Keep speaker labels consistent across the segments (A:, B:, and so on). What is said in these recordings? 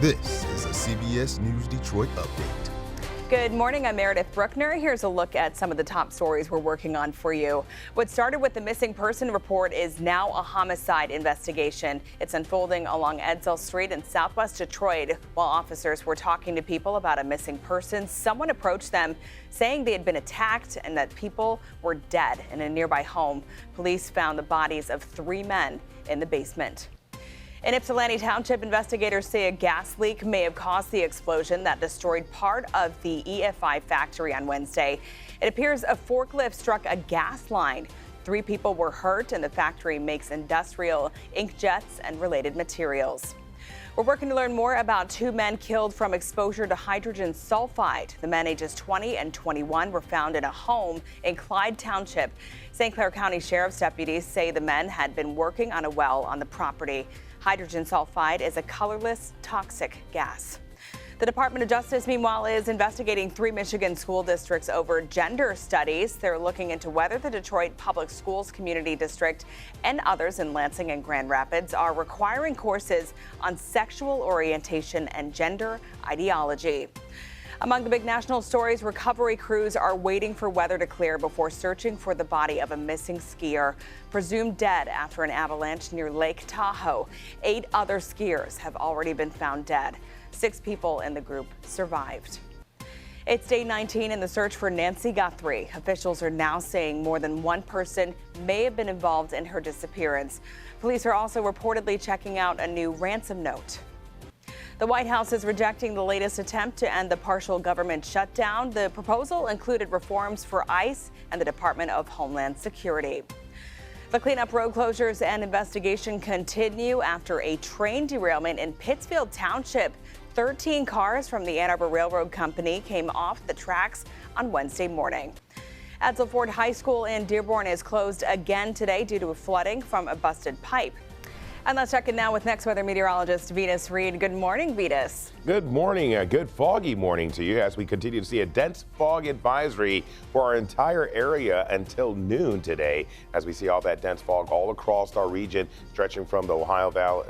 A: This is a CBS News Detroit update.
B: Good morning, I'm Meredith Bruckner. Here's a look at some of the top stories we're working on for you. What started with the missing person report is now a homicide investigation. It's unfolding along Edsall Street in southwest Detroit. While officers were talking to people about a missing person, someone approached them saying they had been attacked and that people were dead in a nearby home. Police found the bodies of 3 men in the basement. In Ypsilanti Township, investigators say a gas leak may have caused the explosion that destroyed part of the EFI factory on Wednesday. It appears a forklift struck a gas line. 3 people were hurt, and the factory makes industrial inkjets and related materials. We're working to learn more about 2 men killed from exposure to hydrogen sulfide. The men ages 20 and 21 were found in a home in Clyde Township. St. Clair County Sheriff's deputies say the men had been working on a well on the property. Hydrogen sulfide is a colorless, toxic gas. The Department of Justice, meanwhile, is investigating 3 Michigan school districts over gender studies. They're looking into whether the Detroit Public Schools Community District and others in Lansing and Grand Rapids are requiring courses on sexual orientation and gender ideology. Among the big national stories, recovery crews are waiting for weather to clear before searching for the body of a missing skier, presumed dead after an avalanche near Lake Tahoe. 8 other skiers have already been found dead. 6 people in the group survived. It's day 19 in the search for Nancy Guthrie. Officials are now saying more than one person may have been involved in her disappearance. Police are also reportedly checking out a new ransom note. The White House is rejecting the latest attempt to end the partial government shutdown. The proposal included reforms for ICE and the Department of Homeland Security. The cleanup, road closures, and investigation continue after a train derailment in Pittsfield Township. 13 cars from the Ann Arbor Railroad Company came off the tracks on Wednesday morning. Edsall Ford High School in Dearborn is closed again today due to flooding from a busted pipe. And let's check in now with next weather meteorologist Venus Reed. Good morning, Venus.
C: Good morning. A good foggy morning to you as we continue to see a dense fog advisory for our entire area until noon today, as we see all that dense fog all across our region, stretching from the Ohio Valley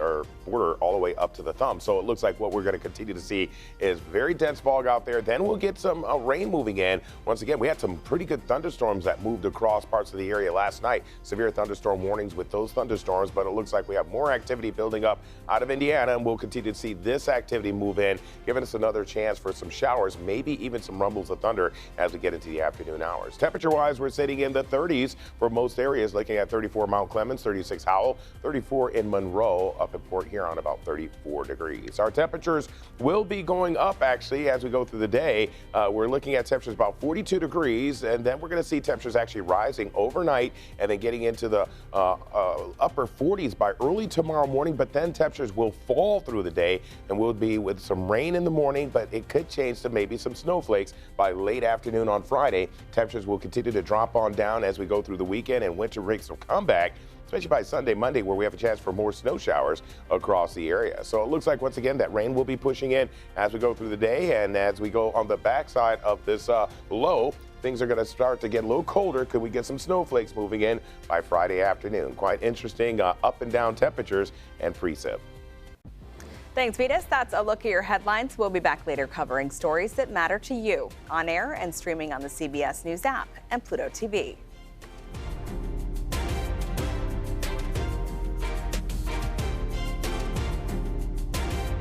C: or border all the way up to the thumb. So it looks like what we're going to continue to see is very dense fog out there. Then we'll get some rain moving in. Once again, we had some pretty good thunderstorms that moved across parts of the area last night. Severe thunderstorm warnings with those thunderstorms, but it looks like we have more activity building up out of Indiana, and we'll continue to see this activity move in, giving us another chance for some showers, maybe even some rumbles of thunder as we get into the afternoon hours. Temperature-wise, we're sitting in the 30s for most areas, looking at 34 Mount Clemens, 36 Howell, 34 in Monroe, up in Port Huron about 34 degrees. Our temperatures will be going up, actually, as we go through the day. We're looking at temperatures about 42 degrees, and then we're going to see temperatures actually rising overnight and then getting into the upper 40s by early tomorrow morning, but then temperatures will fall through the day and we'll be with some rain in the morning, but it could change to maybe some snowflakes by late afternoon on Friday. Temperatures will continue to drop on down as we go through the weekend, and winter breaks will come back, especially by Sunday, Monday, where we have a chance for more snow showers across the area. So it looks like, once again, that rain will be pushing in as we go through the day, and as we go on the backside of this low, things are going to start to get a little colder. Could we get some snowflakes moving in by Friday afternoon? Quite interesting up and down temperatures and precip.
B: Thanks, Venus. That's a look at your headlines. We'll be back later covering stories that matter to you on air and streaming on the CBS News app and Pluto TV.